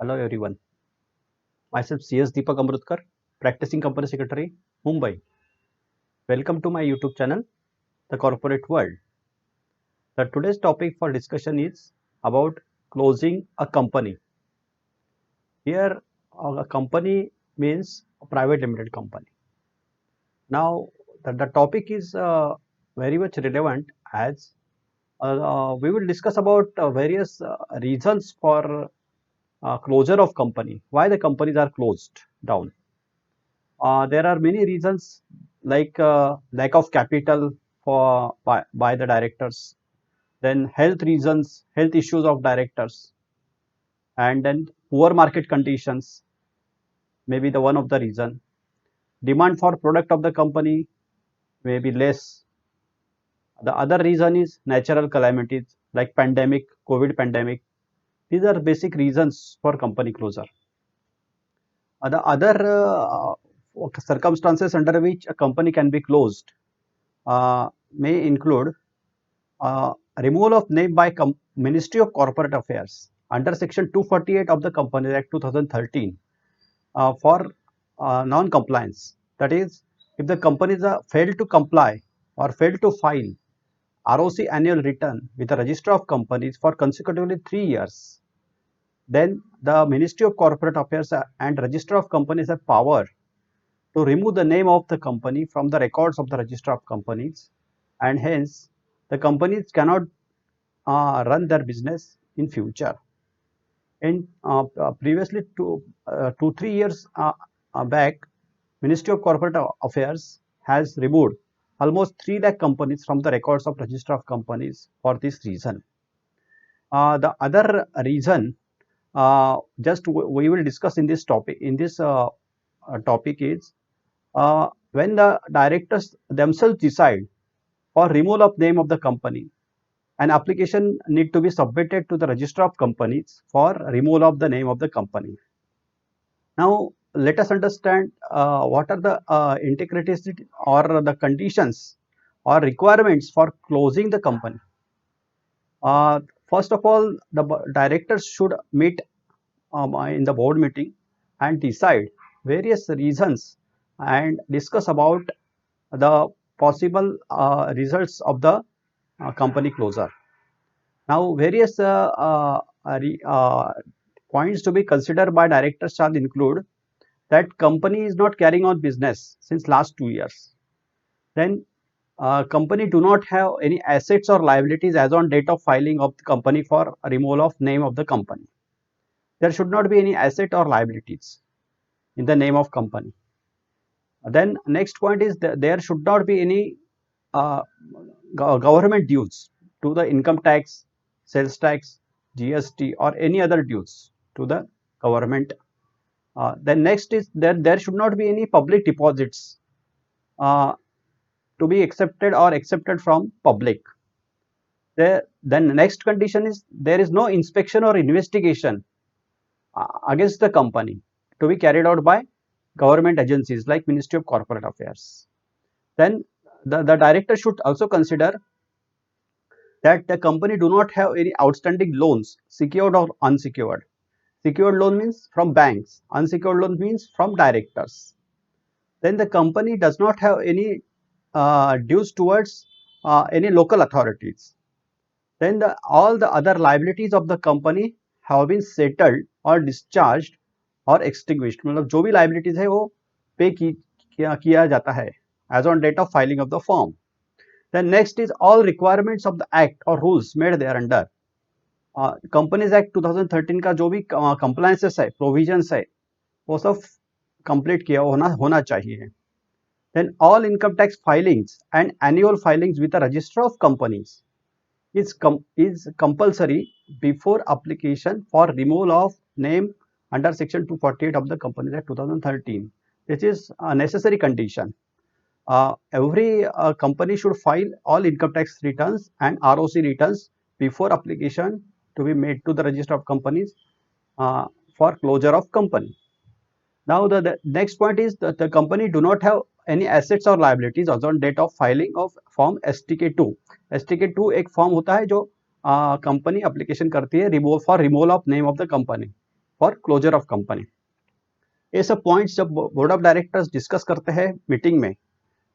Hello everyone. Myself CS Deepak Amrutkar, practicing company secretary, Mumbai. Welcome to my YouTube channel, The Corporate World. The today's topic for discussion is about closing a company. Here, a company means a private limited company. Now, the topic is very much relevant as we will discuss about various reasons for closure of company. Why the companies are closed down. There are many reasons like lack of capital by the directors, then health reasons, health issues of directors, and then poor market conditions may be the one of the reason. Demand for product of the company may be less. The other reason is natural calamities like pandemic, COVID pandemic. These are basic reasons for company closure. The other circumstances under which a company can be closed may include removal of name by Ministry of Corporate Affairs under Section 248 of the Companies Act 2013 for non-compliance. That is, if the companies failed to comply or failed to file ROC annual return with the Register of Companies for consecutively 3 years, then the Ministry of Corporate Affairs and Register of Companies have power to remove the name of the company from the records of the Register of Companies, and hence the companies cannot run their business in future. In previously 2-3 years back, Ministry of Corporate Affairs has removed almost 3 lakh companies from the records of Register of Companies for this reason. The other reason, just we will discuss in this topic. In this topic is when the directors themselves decide for removal of name of the company, an application need to be submitted to the Register of Companies for removal of the name of the company. Now, let us understand what are the integrities or the conditions or requirements for closing the company. First of all, the directors should meet in the board meeting and decide various reasons and discuss about the possible results of the company closure. Now, various points to be considered by directors shall include that company is not carrying on business since last 2 years. Then company do not have any assets or liabilities as on date of filing of the company for removal of name of the company. There should not be any asset or liabilities in the name of company. Then next point is that there should not be any government dues to the income tax, sales tax, GST or any other dues to the government. Then next is that there should not be any public deposits to be accepted or accepted from public. Then next condition is there is no inspection or investigation against the company to be carried out by government agencies like Ministry of Corporate Affairs. Then the director should also consider that the company do not have any outstanding loans, secured or unsecured. Secured loan means from banks, unsecured loan means from directors. Then the company does not have any dues towards any local authorities. Then all the other liabilities of the company have been settled or discharged or extinguished. मतलब जो भी liabilities है वो पे किया जाता है as on date of filing of the form. Then next is all requirements of the act or rules made thereunder. Companies act 2013 का जो भी कंप्लायंसेस है, प्रोविजंस है, वो सब कंप्लीट किया होना चाहिए. Then all income tax filings and annual filings with the Register of Companies is compulsory before application for removal of name under Section 248 of the Companies Act 2013. This is a necessary condition. Every company should file all income tax returns and ROC returns before application to be made to the Register of Companies for closure of company. Now the next point is that the company do not have any assets or liabilities as on date of filing of form STK2. STK2 एक form होता है जो company application करती है removal of name of the company. For closure of company. ये सब points जब board of directors discuss करते हैं मीटिंग में,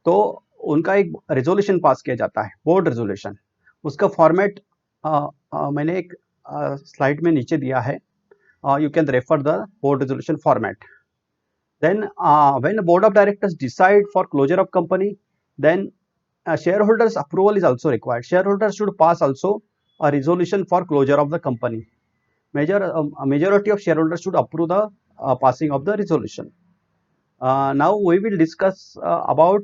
तो उनका एक रेजोल्यूशन पास किया जाता है, बोर्ड रेजोल्यूशन। उसका फॉर्मेट मैंने एक स्लाइड में नीचे दिया है, you can refer the board resolution format. Then when the board of directors decide for closure of company, then shareholders approval is also required. Shareholders should pass also a resolution for closure of the company. Majority of shareholders should approve the passing of the resolution. Now we will discuss about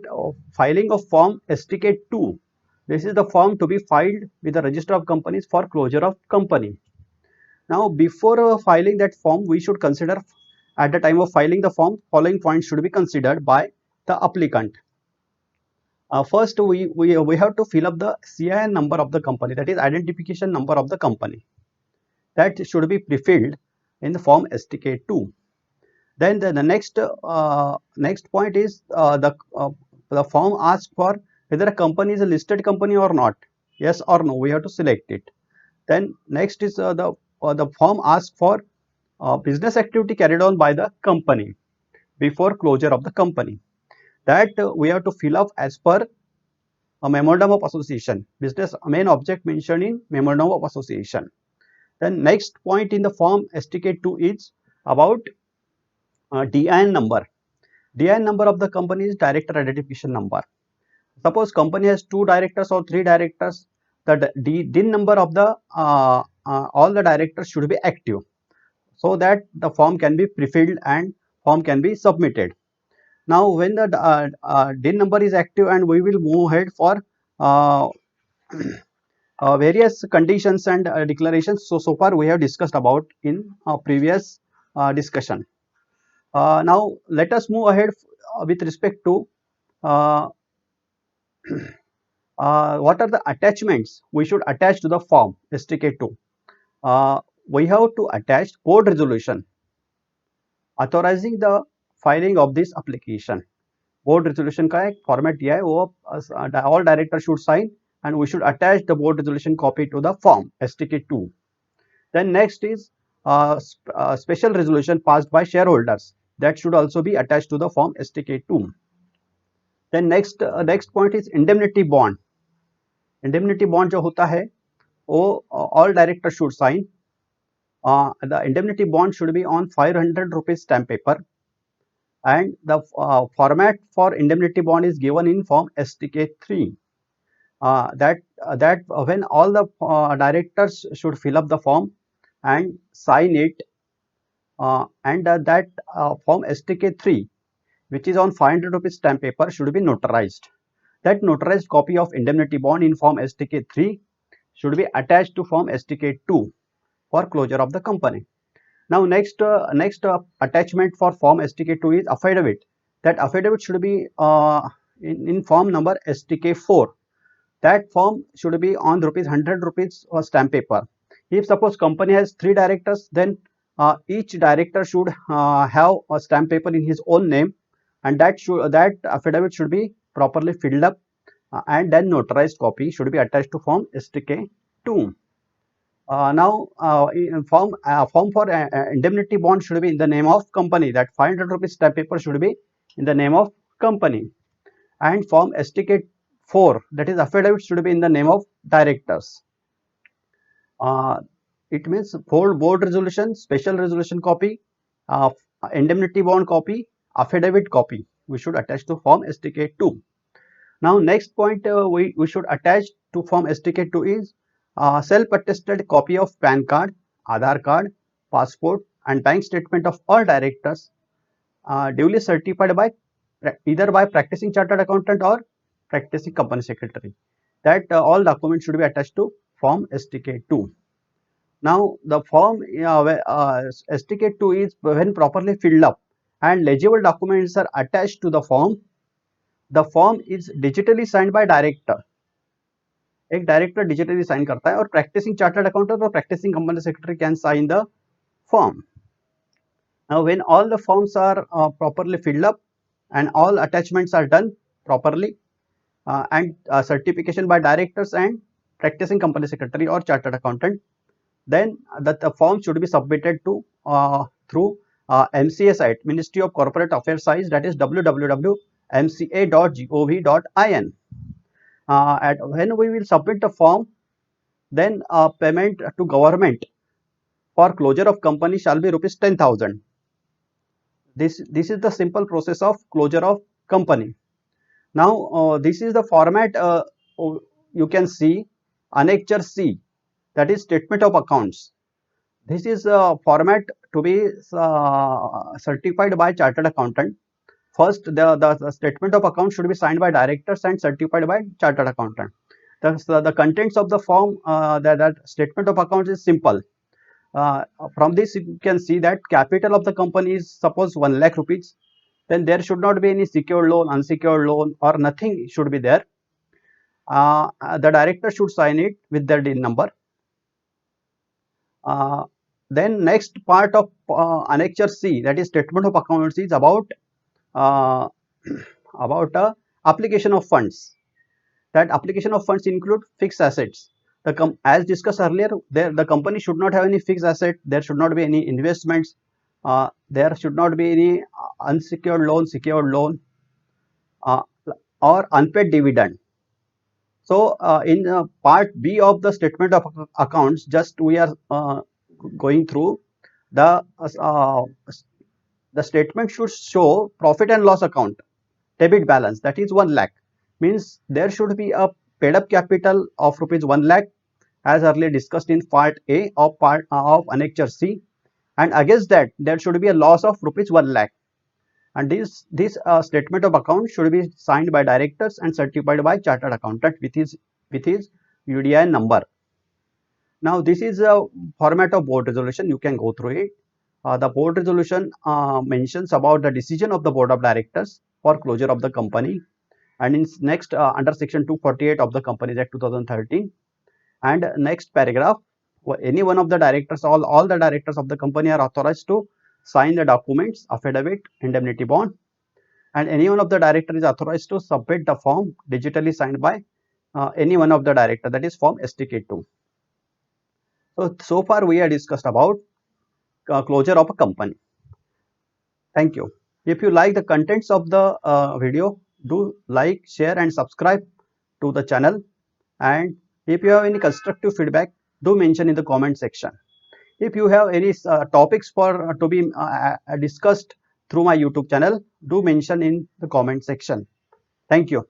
filing of form STK 2. This is the form to be filed with the register of companies for closure of company. Now, before filing that form, we should consider, at the time of filing the form, following points should be considered by the applicant. First, we have to fill up the CIN number of the company, that is identification number of the company. That should be pre-filled in the form STK 2. Then the next point is the form asks for whether a company is a listed company or not. Yes or no, we have to select it. Then next is the form asks for business activity carried on by the company before closure of the company. That we have to fill up as per a memorandum of association, business main object mentioned in memorandum of association. Then next point in the form STK2 is about DIN number. DIN number of the company is director identification number. Suppose company has 2 directors or 3 directors, the DIN number of the all the directors should be active, so that the form can be pre-filled and form can be submitted. Now, when the DIN number is active, and we will move ahead for uh, various conditions and declarations. So far we have discussed about in previous discussion. Now let us move ahead with respect to uh, what are the attachments we should attach to the form STK2. We have to attach board resolution authorizing the filing of this application. Board resolution का एक format दिया है, वो all director should sign and we should attach the board resolution copy to the form STK2. Then next is special resolution passed by shareholders, that should also be attached to the form STK2. Then next point is indemnity bond. Indemnity bond जो होता है वो all directors should sign. The indemnity bond should be on 500 rupees stamp paper, and the format for indemnity bond is given in form STK3. That when all the directors should fill up the form and sign it, and that form STK3, which is on 500 rupees stamp paper, should be notarized. That notarized copy of indemnity bond in form STK3 should be attached to form STK2 for closure of the company. Now next attachment for form STK2 is affidavit. That affidavit should be in form number STK4. That form should be on ₹100 or stamp paper. If suppose company has 3 directors, then each director should have a stamp paper in his own name, and that affidavit should be properly filled up, and then notarized copy should be attached to form STK2. Now, form for indemnity bond should be in the name of company. That 500 rupees stamp paper should be in the name of company, and form STK4, that is affidavit, should be in the name of directors. It means board resolution, special resolution copy, indemnity bond copy, affidavit copy we should attach to form STK2. Now next point we should attach to form STK2 is self-attested copy of PAN card, Aadhaar card, passport and bank statement of all directors, duly certified by either by practicing chartered accountant or practicing company secretary. That all documents should be attached to form STK2. Now the form STK2 is when properly filled up and legible documents are attached to the form is digitally signed by director. एक director digitally sign करता है और practising chartered accountant और practising company secretary can sign the form. Now when all the forms are properly filled up and all attachments are done properly, and certification by directors and practicing company secretary or chartered accountant, then the form should be submitted to through MCA site, Ministry of Corporate Affairs site, that is www.mca.gov.in. When we will submit the form, then payment to government for closure of company shall be rupees 10,000. This is the simple process of closure of company. Now this is the format. You can see Annexure C, that is statement of accounts. This is a format to be certified by chartered accountant. First, the statement of accounts should be signed by directors and certified by chartered accountant. The contents of the form, that statement of accounts is simple. From this you can see that capital of the company is suppose 1 lakh rupees, then there should not be any secured loan, unsecured loan, or nothing should be there. The director should sign it with their DIN number. Then next part of Annexure C, that is statement of accounts, is about uh, application of funds. That application of funds include fixed assets. As discussed earlier, the company should not have any fixed asset. There should not be any investments. There should not be any unsecured loan, secured loan, uh, or unpaid dividend. So in part B of the statement of accounts, just we are going through the uh, the statement should show profit and loss account, debit balance, that is 1 lakh. Means there should be a paid up capital of rupees 1 lakh, as earlier discussed in part A of Annexure C, and against that there should be a loss of rupees 1 lakh. And this statement of account should be signed by directors and certified by chartered accountant with his UDI number. Now this is a format of board resolution. You can go through it. The board resolution mentions about the decision of the board of directors for closure of the company, and in next under section 248 of the Companies Act 2013, and next paragraph, any one of the directors, all the directors of the company are authorized to sign the documents, affidavit, indemnity bond, and any one of the director is authorized to submit the form digitally signed by any one of the director, that is form STK2. So far we have discussed about closure of a company. Thank you. If you like the contents of the video, do like, share and subscribe to the channel. And if you have any constructive feedback, do mention in the comment section. If you have any topics for to be discussed through my YouTube channel, do mention in the comment section. Thank you.